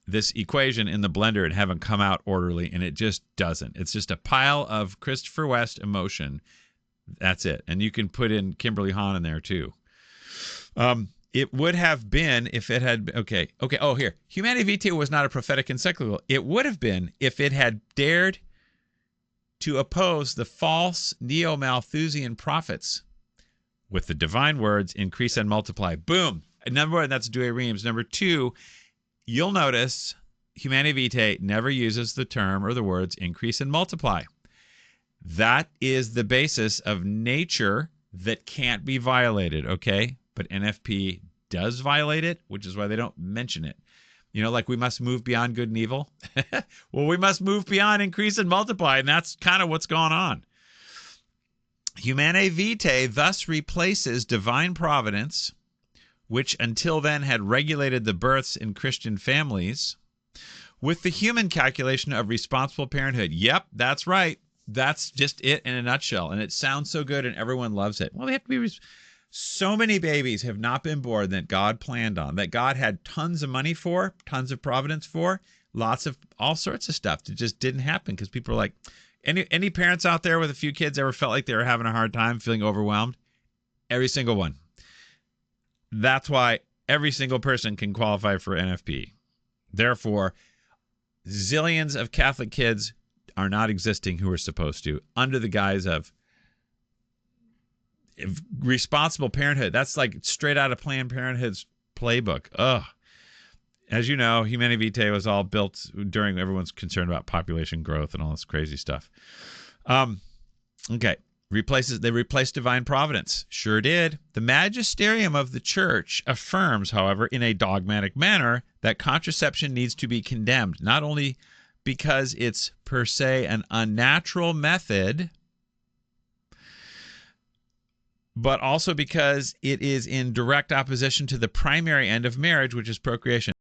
this equation in the blender and have them come out orderly, and it just doesn't. It's just a pile of Christopher West emotion. That's it. And you can put in Kimberly Hahn in there too. It would have been if it had, okay. Oh, here. Humanae Vitae was not a prophetic encyclical. It would have been if it had dared to oppose the false neo-Malthusian prophets with the divine words, increase and multiply. Boom. Number one, that's Douay Rheims. Number two, you'll notice Humanae Vitae never uses the term or the words increase and multiply. That is the basis of nature that can't be violated, okay? But NFP does violate it, which is why they don't mention it. You know, like we must move beyond good and evil. Well, we must move beyond increase and multiply, and that's kind of what's going on. Humanae Vitae thus replaces divine providence, which until then had regulated the births in Christian families, with the human calculation of responsible parenthood. Yep, that's right. That's just it in a nutshell. And it sounds so good and everyone loves it. Well, they have to be... So many babies have not been born that God planned on, that God had tons of money for, tons of providence for, lots of all sorts of stuff that just didn't happen because people are like, any parents out there with a few kids ever felt like they were having a hard time, feeling overwhelmed? Every single one. That's why every single person can qualify for NFP. Therefore, zillions of Catholic kids are not existing who are supposed to, under the guise of responsible parenthood. That's like straight out of Planned Parenthood's playbook. Ugh. As you know, Humanae Vitae was all built during everyone's concerned about population growth and all this crazy stuff. Okay. They replaced divine providence. Sure did. The magisterium of the church affirms, however, in a dogmatic manner, that contraception needs to be condemned, not only because it's per se an unnatural method, but also because it is in direct opposition to the primary end of marriage, which is procreation.